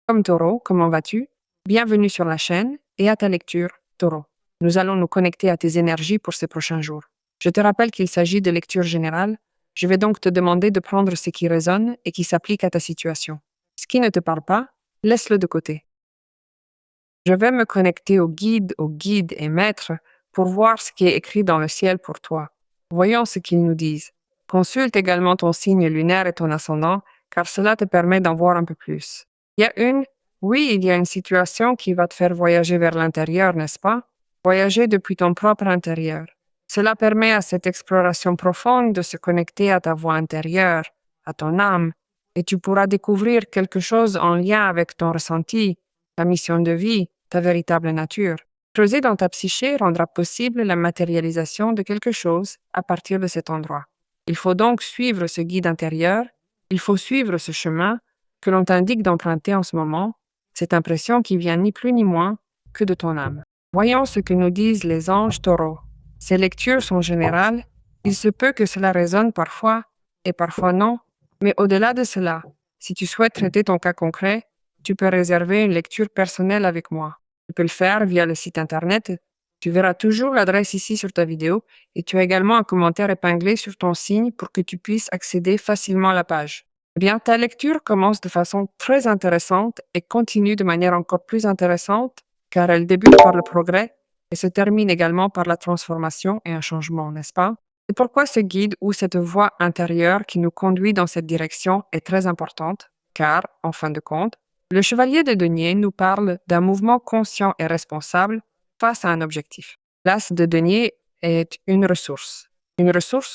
Comme Taureau, comment vas-tu? Bienvenue sur la chaîne et à ta lecture, Taureau. Nous allons nous connecter à tes énergies pour ces prochains jours. Je te rappelle qu'il s'agit de lecture générale. Je vais donc te demander de prendre ce qui résonne et qui s'applique à ta situation. Ce qui ne te parle pas, laisse-le de côté. Je vais me connecter aux guides et maîtres pour voir ce qui est écrit dans le ciel pour toi. Voyons ce qu'ils nous disent. Consulte également ton signe lunaire et ton ascendant, car cela te permet d'en voir un peu plus. Il y a une situation qui va te faire voyager vers l'intérieur, n'est-ce pas? Voyager depuis ton propre intérieur. Cela permet à cette exploration profonde de se connecter à ta voix intérieure, à ton âme, et tu pourras découvrir quelque chose en lien avec ton ressenti, ta mission de vie, ta véritable nature. Creuser dans ta psyché rendra possible la matérialisation de quelque chose à partir de cet endroit. Il faut donc suivre ce guide intérieur, il faut suivre ce chemin que l'on t'indique d'emprunter en ce moment, cette impression qui vient ni plus ni moins que de ton âme. Voyons ce que nous disent les anges taureaux. Ces lectures sont générales, il se peut que cela résonne parfois et parfois non, mais au-delà de cela, si tu souhaites traiter ton cas concret, tu peux réserver une lecture personnelle avec moi. Tu peux le faire via le site internet. Tu verras toujours l'adresse ici sur ta vidéo et tu as également un commentaire épinglé sur ton signe pour que tu puisses accéder facilement à la page. Eh bien, ta lecture commence de façon très intéressante et continue de manière encore plus intéressante car elle débute par le progrès et se termine également par la transformation et un changement, n'est-ce pas? C'est pourquoi ce guide ou cette voie intérieure qui nous conduit dans cette direction est très importante, car, en fin de compte, le chevalier de denier nous parle d'un mouvement conscient et responsable face à un objectif. L'as de denier est une ressource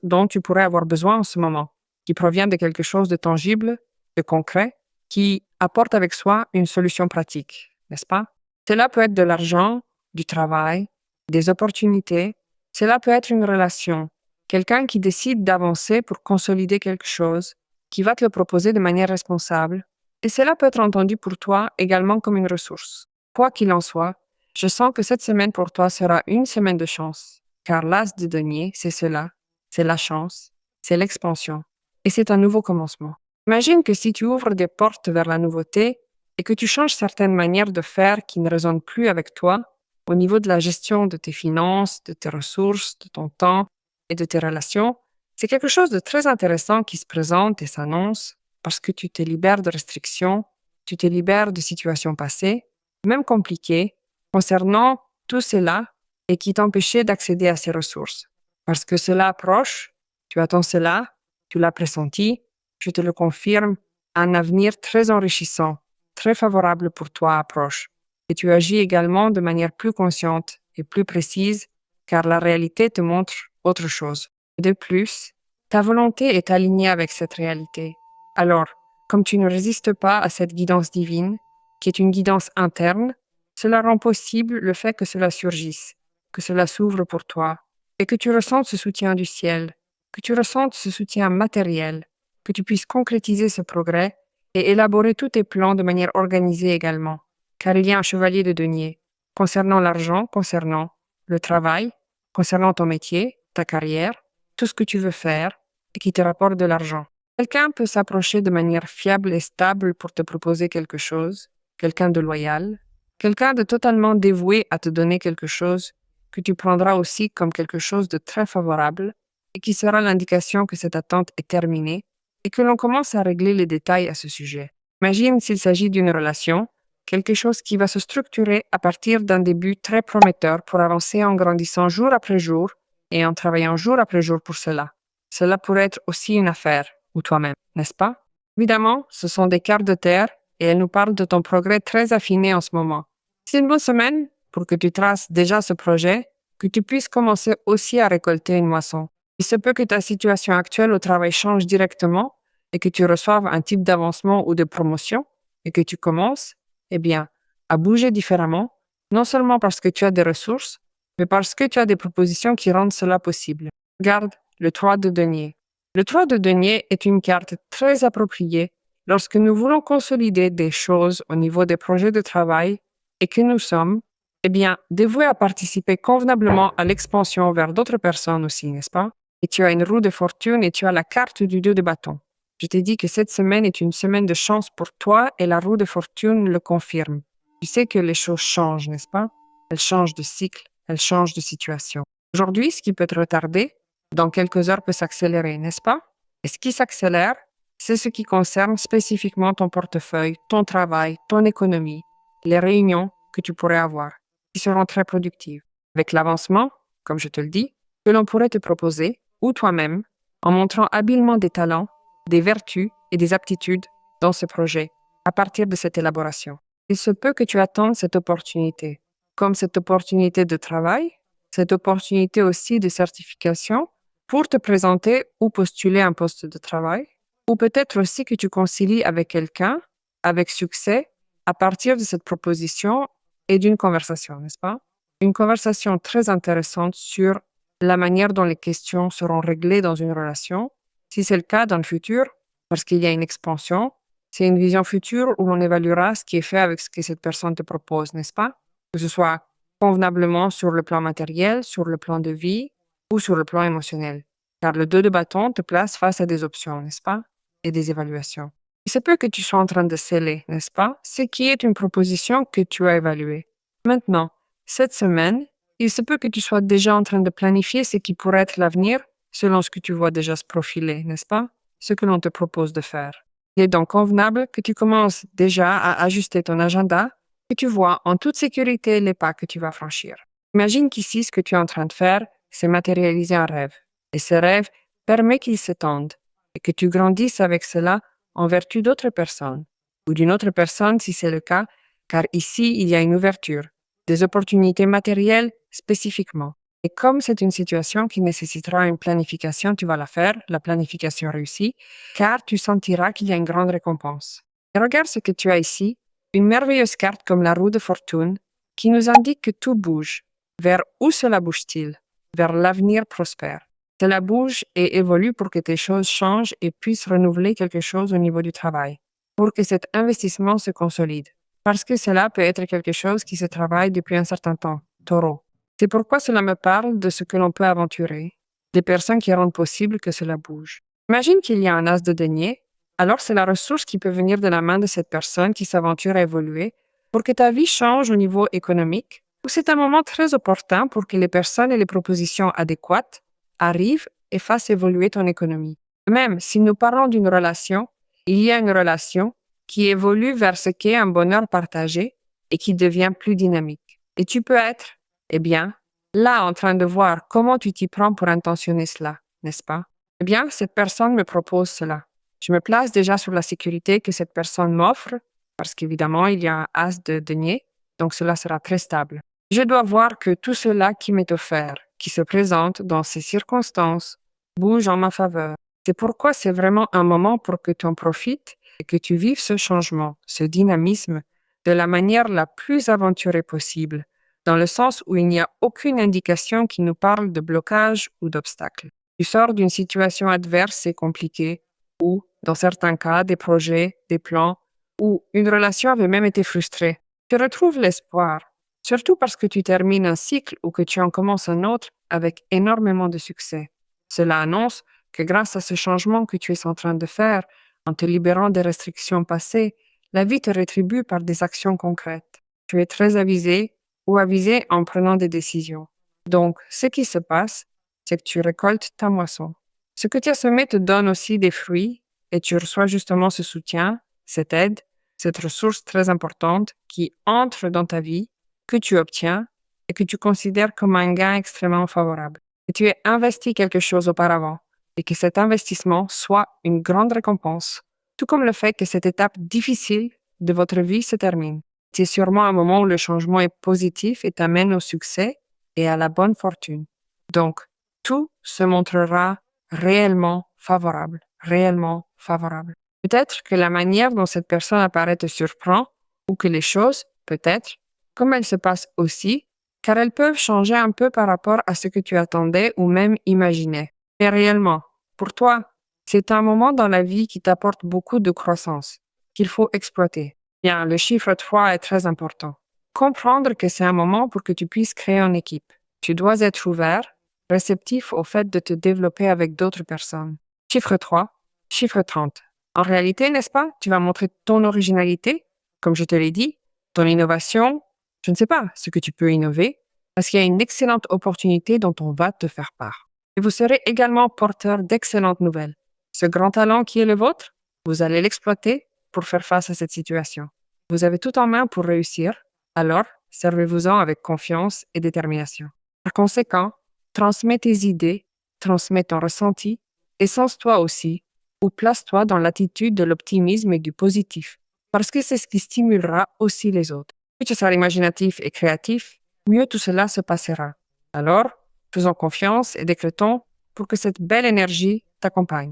dont tu pourrais avoir besoin en ce moment, qui provient de quelque chose de tangible, de concret, qui apporte avec soi une solution pratique, n'est-ce pas? Cela peut être de l'argent, du travail, des opportunités, cela peut être une relation, quelqu'un qui décide d'avancer pour consolider quelque chose, qui va te le proposer de manière responsable, et cela peut être entendu pour toi également comme une ressource. Quoi qu'il en soit, je sens que cette semaine pour toi sera une semaine de chance, car l'as de denier, c'est cela, c'est la chance, c'est l'expansion, et c'est un nouveau commencement. Imagine que si tu ouvres des portes vers la nouveauté et que tu changes certaines manières de faire qui ne résonnent plus avec toi, au niveau de la gestion de tes finances, de tes ressources, de ton temps et de tes relations, c'est quelque chose de très intéressant qui se présente et s'annonce parce que tu te libères de restrictions, tu te libères de situations passées, même compliquées, concernant tout cela et qui t'empêchaient d'accéder à ces ressources. Parce que cela approche, tu attends cela, tu l'as pressenti, je te le confirme, un avenir très enrichissant, très favorable pour toi approche. Et tu agis également de manière plus consciente et plus précise, car la réalité te montre autre chose. Et de plus, ta volonté est alignée avec cette réalité. Alors, comme tu ne résistes pas à cette guidance divine, qui est une guidance interne, cela rend possible le fait que cela surgisse, que cela s'ouvre pour toi, et que tu ressentes ce soutien du ciel, que tu ressentes ce soutien matériel, que tu puisses concrétiser ce progrès et élaborer tous tes plans de manière organisée également, car il y a un chevalier de denier, concernant l'argent, concernant le travail, concernant ton métier, ta carrière, tout ce que tu veux faire et qui te rapporte de l'argent. Quelqu'un peut s'approcher de manière fiable et stable pour te proposer quelque chose, quelqu'un de loyal, quelqu'un de totalement dévoué à te donner quelque chose que tu prendras aussi comme quelque chose de très favorable et qui sera l'indication que cette attente est terminée et que l'on commence à régler les détails à ce sujet. Imagine s'il s'agit d'une relation, quelque chose qui va se structurer à partir d'un début très prometteur pour avancer en grandissant jour après jour et en travaillant jour après jour pour cela. Cela pourrait être aussi une affaire, ou toi-même, n'est-ce pas? Évidemment, ce sont des cartes de terre et elles nous parlent de ton progrès très affiné en ce moment. C'est une bonne semaine pour que tu traces déjà ce projet, que tu puisses commencer aussi à récolter une moisson. Il se peut que ta situation actuelle au travail change directement et que tu reçoives un type d'avancement ou de promotion et que tu commences, eh bien, à bouger différemment, non seulement parce que tu as des ressources, mais parce que tu as des propositions qui rendent cela possible. Regarde le 3 de denier. Le 3 de denier est une carte très appropriée lorsque nous voulons consolider des choses au niveau des projets de travail et que nous sommes, eh bien, dévoués à participer convenablement à l'expansion vers d'autres personnes aussi, n'est-ce pas? Et tu as une roue de fortune et tu as la carte du 2 de bâton. Je t'ai dit que cette semaine est une semaine de chance pour toi et la roue de fortune le confirme. Tu sais que les choses changent, n'est-ce pas? Elles changent de cycle, elles changent de situation. Aujourd'hui, ce qui peut te retarder, dans quelques heures peut s'accélérer, n'est-ce pas? Et ce qui s'accélère, c'est ce qui concerne spécifiquement ton portefeuille, ton travail, ton économie, les réunions que tu pourrais avoir, qui seront très productives. Avec l'avancement, comme je te le dis, que l'on pourrait te proposer, ou toi-même, en montrant habilement des talents, des vertus et des aptitudes dans ce projet, à partir de cette élaboration. Il se peut que tu attendes cette opportunité, comme cette opportunité de travail, cette opportunité aussi de certification pour te présenter ou postuler un poste de travail, ou peut-être aussi que tu concilies avec quelqu'un, avec succès, à partir de cette proposition et d'une conversation, n'est-ce pas? Une conversation très intéressante sur la manière dont les questions seront réglées dans une relation, si c'est le cas dans le futur, parce qu'il y a une expansion, c'est une vision future où l'on évaluera ce qui est fait avec ce que cette personne te propose, n'est-ce pas? Que ce soit convenablement sur le plan matériel, sur le plan de vie ou sur le plan émotionnel. Car le 2 de bâton te place face à des options, n'est-ce pas? Et des évaluations. Il se peut que tu sois en train de sceller, n'est-ce pas? Ce qui est une proposition que tu as évaluée. Maintenant, cette semaine, il se peut que tu sois déjà en train de planifier ce qui pourrait être l'avenir selon ce que tu vois déjà se profiler, n'est-ce pas? Ce que l'on te propose de faire. Il est donc convenable que tu commences déjà à ajuster ton agenda, que tu vois en toute sécurité les pas que tu vas franchir. Imagine qu'ici, ce que tu es en train de faire, c'est matérialiser un rêve. Et ce rêve permet qu'il s'étende et que tu grandisses avec cela en vertu d'autres personnes ou d'une autre personne si c'est le cas, car ici, il y a une ouverture, des opportunités matérielles spécifiquement. Et comme c'est une situation qui nécessitera une planification, tu vas la faire, la planification réussie, car tu sentiras qu'il y a une grande récompense. Et regarde ce que tu as ici, une merveilleuse carte comme la roue de fortune qui nous indique que tout bouge. Vers où cela bouge-t-il? Vers l'avenir prospère. Cela bouge et évolue pour que tes choses changent et puissent renouveler quelque chose au niveau du travail, pour que cet investissement se consolide. Parce que cela peut être quelque chose qui se travaille depuis un certain temps. Taureau. C'est pourquoi cela me parle de ce que l'on peut aventurer, des personnes qui rendent possible que cela bouge. Imagine qu'il y a un as de denier, alors c'est la ressource qui peut venir de la main de cette personne qui s'aventure à évoluer pour que ta vie change au niveau économique, ou c'est un moment très opportun pour que les personnes et les propositions adéquates arrivent et fassent évoluer ton économie. Même si nous parlons d'une relation, il y a une relation qui évolue vers ce qu'est un bonheur partagé et qui devient plus dynamique. Et tu peux être, eh bien, là en train de voir comment tu t'y prends pour intentionner cela, n'est-ce pas? Eh bien, cette personne me propose cela. Je me place déjà sur la sécurité que cette personne m'offre, parce qu'évidemment, il y a un as de denier, donc cela sera très stable. Je dois voir que tout cela qui m'est offert, qui se présente dans ces circonstances, bouge en ma faveur. C'est pourquoi c'est vraiment un moment pour que tu en profites et que tu vives ce changement, ce dynamisme, de la manière la plus aventurée possible, dans le sens où il n'y a aucune indication qui nous parle de blocage ou d'obstacle. Tu sors d'une situation adverse et compliquée, ou, dans certains cas, des projets, des plans, ou une relation avait même été frustrée. Tu retrouves l'espoir, surtout parce que tu termines un cycle ou que tu en commences un autre avec énormément de succès. Cela annonce que grâce à ce changement que tu es en train de faire, en te libérant des restrictions passées, la vie te rétribue par des actions concrètes. Tu es très avisé ou avisé en prenant des décisions. Donc, ce qui se passe, c'est que tu récoltes ta moisson. Ce que tu as semé te donne aussi des fruits et tu reçois justement ce soutien, cette aide, cette ressource très importante qui entre dans ta vie, que tu obtiens et que tu considères comme un gain extrêmement favorable. Et tu as investi quelque chose auparavant et que cet investissement soit une grande récompense, tout comme le fait que cette étape difficile de votre vie se termine. C'est sûrement un moment où le changement est positif et t'amène au succès et à la bonne fortune. Donc, tout se montrera réellement favorable, réellement favorable. Peut-être que la manière dont cette personne apparaît te surprend ou que les choses, peut-être, comme elles se passent aussi, car elles peuvent changer un peu par rapport à ce que tu attendais ou même imaginais. Mais réellement, pour toi, c'est un moment dans la vie qui t'apporte beaucoup de croissance, qu'il faut exploiter. Bien, le chiffre 3 est très important. Comprendre que c'est un moment pour que tu puisses créer une équipe. Tu dois être ouvert, réceptif au fait de te développer avec d'autres personnes. Chiffre 3, chiffre 30. En réalité, n'est-ce pas, tu vas montrer ton originalité, comme je te l'ai dit, ton innovation, je ne sais pas, ce que tu peux innover, parce qu'il y a une excellente opportunité dont on va te faire part. Et vous serez également porteur d'excellentes nouvelles. Ce grand talent qui est le vôtre, vous allez l'exploiter pour faire face à cette situation. Vous avez tout en main pour réussir, alors servez-vous-en avec confiance et détermination. Par conséquent, transmets tes idées, transmets ton ressenti, essence-toi aussi, ou place-toi dans l'attitude de l'optimisme et du positif, parce que c'est ce qui stimulera aussi les autres. Plus tu seras imaginatif et créatif, mieux tout cela se passera. Alors, faisons confiance et décrétons pour que cette belle énergie t'accompagne.